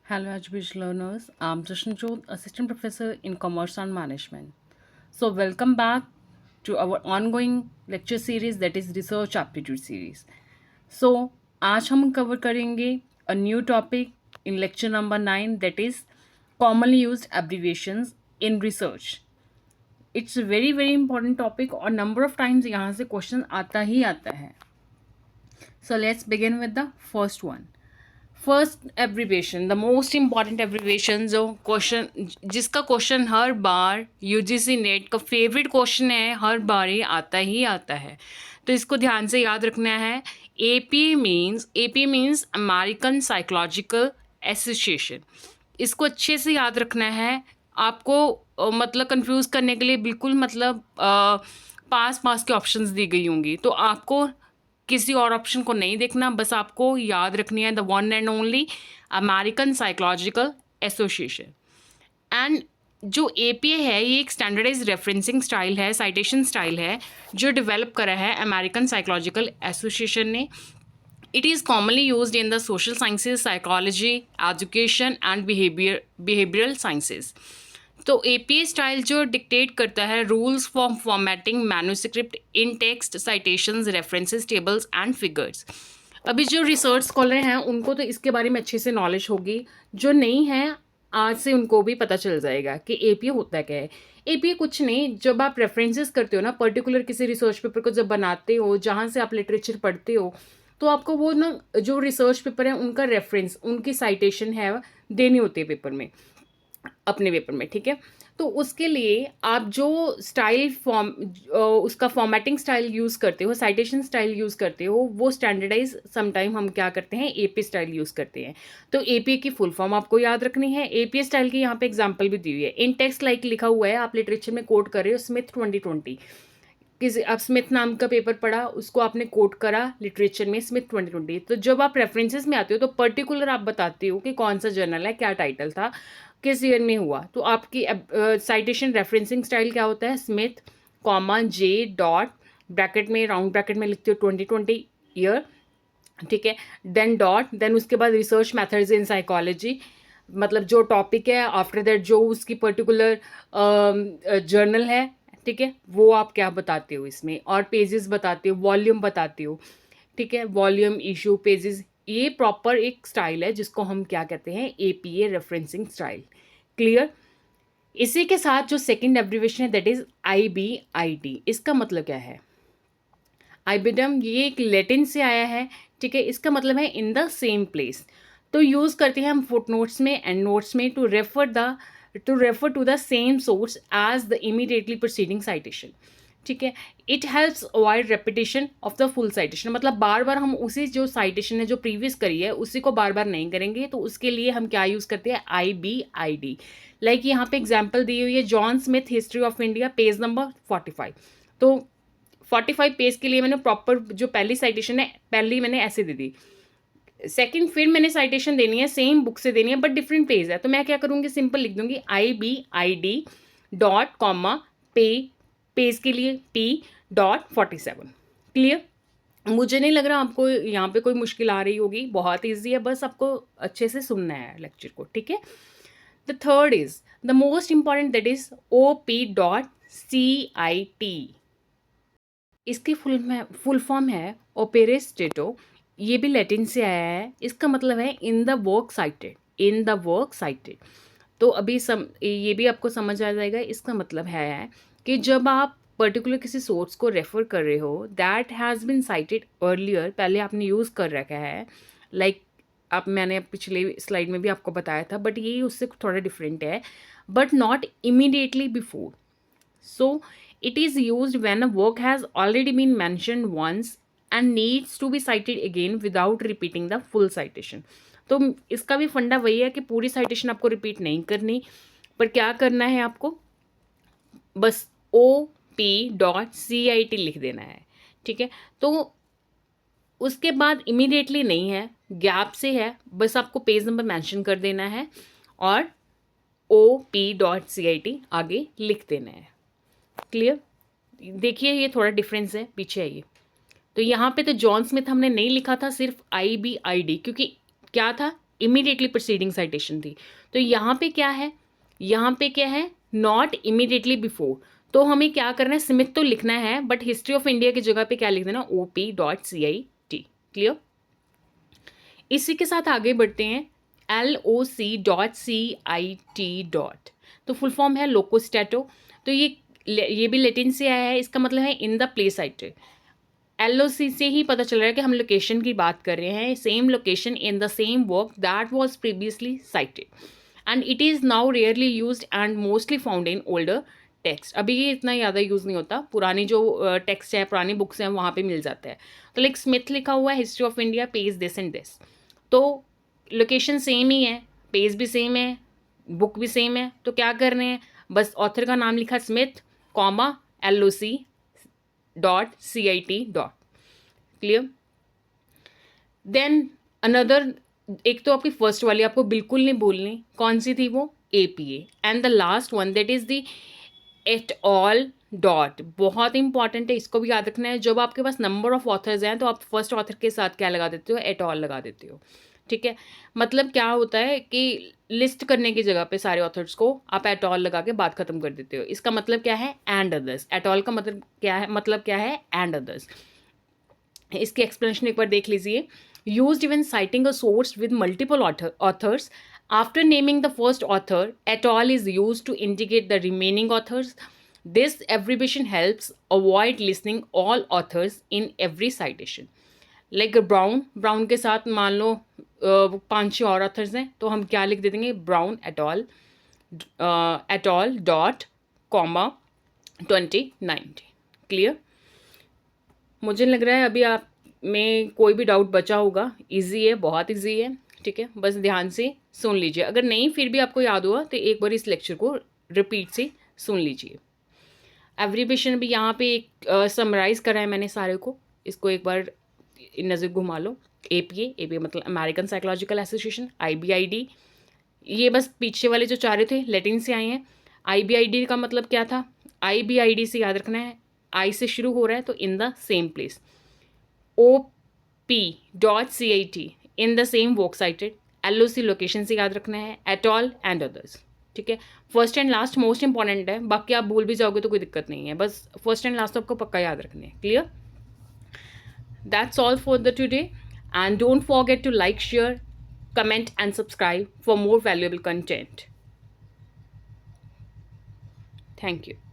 Hello, education learners. I'm Jashanjot, Assistant Professor in Commerce and Management. So, welcome back to our ongoing lecture series that is Research Aptitude Series. So, आज हम cover करेंगे a new topic in lecture number 9 that is commonly used abbreviations in research. It's a very important topic और number of times यहाँ से question आता ही आता है. So, let's begin with the first one. First abbreviation the most important abbreviation जो question जिसका question हर बार UGC net का favourite question है, हर बार ये आता ही आता है, तो इसको ध्यान से याद रखना है. AP means American psychological association. इसको अच्छे से याद रखना है. आपको मतलब कंफ्यूज करने के लिए बिल्कुल मतलब पास के ऑप्शंस दी गई होंगी, तो आपको किसी और ऑप्शन को नहीं देखना, बस आपको याद रखनी है the one and only American psychological association. And जो एपीए है ये एक स्टैंडर्डाइज रेफरेंसिंग स्टाइल है, साइटेशन स्टाइल है, जो डेवलप करा है अमेरिकन साइकोलॉजिकल एसोसिएशन ने. It is commonly used in the social sciences, psychology, education and behavioural sciences. तो एपीए स्टाइल जो डिक्टेट करता है rules for formatting manuscript in text, citations, references, tables and figures. अभी जो research scholar हैं उनको तो इसके बारे में अच्छे से नॉलेज होगी, जो नहीं है आज से उनको भी पता चल जाएगा कि एपीए होता क्या है. एपीए कुछ नहीं, जब आप रेफरेंसेस करते हो ना पर्टिकुलर किसी रिसर्च पेपर को जब बनाते हो, जहाँ से आप लिटरेचर पढ़ते हो, तो आपको वो ना जो रिसर्च पेपर है उनका रेफरेंस, उनकी साइटेशन है देनी होती है पेपर में, अपने पेपर में. ठीक है, तो उसके लिए आप जो स्टाइल उसका फॉर्मेटिंग स्टाइल यूज़ करते हो, साइटेशन स्टाइल यूज़ करते हो, वो स्टैंडर्डाइज समटाइम हम क्या करते हैं एपी स्टाइल यूज़ करते हैं. तो एपी की फुल फॉर्म आपको याद रखनी है. एपी स्टाइल की यहाँ पे एग्जांपल भी दी हुई है. इन टेक्स्ट लाइक लिखा हुआ है, आप लिटरेचर में कोट कर रहे हो स्मिथ 2020. किसी आप स्मिथ नाम का पेपर पढ़ा, उसको आपने कोट करा लिटरेचर में स्मिथ 2020. तो जब आप रेफरेंसेस में आते हो तो पर्टिकुलर आप बताते हो कि कौन सा जर्नल है, क्या टाइटल था, किस ईयर में हुआ. तो आपकी साइटेशन रेफरेंसिंग स्टाइल क्या होता है, Smith comma J dot bracket में, राउंड ब्रैकेट में लिखते हो 2020 ईयर. ठीक है, देन डॉट, देन उसके बाद रिसर्च मेथड्स इन साइकोलॉजी, मतलब जो टॉपिक है, आफ्टर दैट जो उसकी पर्टिकुलर जर्नल है. ठीक है, वो आप क्या बताते हो इसमें, और पेजेस बताते हो, वॉल्यूम बताते हो. ठीक है, वॉल्यूम, इशू, पेजेस, ये प्रॉपर एक स्टाइल है जिसको हम क्या कहते हैं एपीए रेफरेंसिंग स्टाइल. क्लियर. इसी के साथ जो सेकंड एब्रीविएशन है दैट इज आईबीआईटी. इसका मतलब क्या है, आइबिडम, ये एक लैटिन से आया है. ठीक है, इसका मतलब है इन द सेम प्लेस. तो यूज़ करते हैं हम फुट नोट्स में, एंड नोट्स में, to refer to the same source as the immediately proceeding citation. ठीक है, it helps avoid repetition of the full citation. मतलब बार बार हम उसी जो साइटेशन है जो प्रीवियस करी है उसी को बार बार नहीं करेंगे, तो उसके लिए हम क्या यूज़ करते हैं IBID. लाइक यहाँ पे एग्जाम्पल दी हुई है John Smith history of India, page number 45. तो 45 पेज के लिए मैंने प्रॉपर जो पहली साइटेशन है, पहली मैंने ऐसे दे दी. सेकंड फिर मैंने साइटेशन देनी है, सेम बुक से देनी है बट डिफरेंट पेज है, तो मैं क्या करूँगी, सिंपल लिख दूंगी IBID डॉट कॉमा पेज के लिए P.47. क्लियर. मुझे नहीं लग रहा आपको यहाँ पे कोई मुश्किल आ रही होगी, बहुत ईजी है, बस आपको अच्छे से सुनना है लेक्चर को. ठीक है. The third is the most important, that is OP.CIT. इसकी फुल फॉर्म है ओपेरे स्टेटो. ये भी लैटिन से आया है. इसका मतलब है in the work cited, in the work cited. तो अभी ये भी आपको समझ आ जाएगा. इसका मतलब है कि जब आप पर्टिकुलर किसी सोर्स को रेफर कर रहे हो that has been cited earlier, पहले आपने यूज़ कर रखा है, लाइक मैंने पिछले स्लाइड में भी आपको बताया था, बट ये उससे थोड़ा डिफरेंट है, but not immediately before. So it is used when a work has already been mentioned once and needs to be cited again without repeating the full citation. तो इसका भी फंडा वही है कि पूरी साइटेशन आपको रिपीट नहीं करनी, पर क्या करना है आपको, बस OP.CIT लिख देना है. ठीक है, तो उसके बाद इमीडिएटली नहीं है, गैप से है, बस आपको पेज नंबर मेंशन कर देना है और OP.CIT आगे लिख देना है. क्लियर. देखिए ये थोड़ा डिफरेंस है, पीछे आइए. तो यहाँ पे तो जॉन स्मिथ हमने नहीं लिखा था, सिर्फ IBID, क्योंकि क्या था, इमीडिएटली प्रीसीडिंग साइटेशन थी। तो यहाँ पे क्या है, यहाँ पे क्या है, नॉट इमीडिएटली बिफोर। तो हमें क्या करना है, स्मिथ तो लिखना है, बट हिस्ट्री ऑफ इंडिया की जगह पे क्या लिख देना, OP.CIT। क्लियर। इसी के साथ आगे बढ़ते हैं, LOC.CIT डॉट, तो फुल फॉर्म है लोकोस्टैटो। तो ये भी लेटिन से आया है, इसका मतलब है in the place cited. LOC से ही पता चल रहा है कि हम लोकेशन की बात कर रहे हैं, same location in the same work that was previously cited, and it is now rarely used and mostly found in older text. अभी ये इतना ज़्यादा यूज़ नहीं होता, पुरानी जो टेक्स्ट है, पुरानी बुक्स हैं, वहाँ पे मिल जाता है। तो लाइक स्मिथ लिखा हुआ है history of India page this and this, तो लोकेशन सेम ही है, पेज भी सेम है, बुक भी सेम है। तो क्या कर रहे हैं, बस ऑथर का नाम लिखा Smith, comma LOC.CIT dot. Clear. Then another, एक तो आपकी फर्स्ट वाली आपको बिल्कुल नहीं भूलनी, कौन सी थी वो, APA। And the last one that is the at all dot, बहुत इंपॉर्टेंट है, इसको भी याद रखना है। जब आपके पास नंबर ऑफ ऑथर्स हैं तो आप फर्स्ट ऑथर के साथ क्या लगा देते हो, एट ऑल लगा देते हो। ठीक है, मतलब क्या होता है कि लिस्ट करने की जगह पे सारे ऑथर्स को आप एट ऑल लगा के बात खत्म कर देते हो। इसका मतलब क्या है, एंड अदर्स। एट ऑल का मतलब क्या है, एंड अदर्स। इसकी एक्सप्लेनेशन एक बार देख लीजिए। Used even citing a source with multiple authors, after naming the first author et al is used to indicate the remaining authors. This abbreviation helps avoid listing all authors in every citation. Like Brown के साथ मान लो 5-6 और authors हैं, तो हम क्या लिख दे देंगे, brown at all dot comma 2019। Clear. मुझे लग रहा है अभी आप में कोई भी डाउट बचा होगा। इजी है, बहुत इजी है। ठीक है, बस ध्यान से सुन लीजिए। अगर नहीं फिर भी आपको याद हुआ तो एक बार इस लेक्चर को रिपीट से सुन लीजिए। एब्रिविएशन भी यहाँ पे एक समराइज़ करा है मैंने सारे को, इसको एक बार नज़र घुमा लो। APA मतलब अमेरिकन साइकोलॉजिकल एसोसिएशन। IBID, ये बस पीछे वाले जो चारे थे लैटिन से आए हैं। IBID का मतलब क्या था, IBID से याद रखना है, आई से शुरू हो रहा है तो in the same place. OP.CIT in the same work cited. LOC location से याद रखना है, एट ऑल एंड अदर्स। ठीक है, first and last most important है, बाकी आप भूल भी जाओगे तो कोई दिक्कत नहीं है, बस फर्स्ट एंड लास्ट तो आपको पक्का याद रखने हैं। Clear. That's all for the today, and don't forget to like, share, comment and subscribe for more valuable content. Thank you.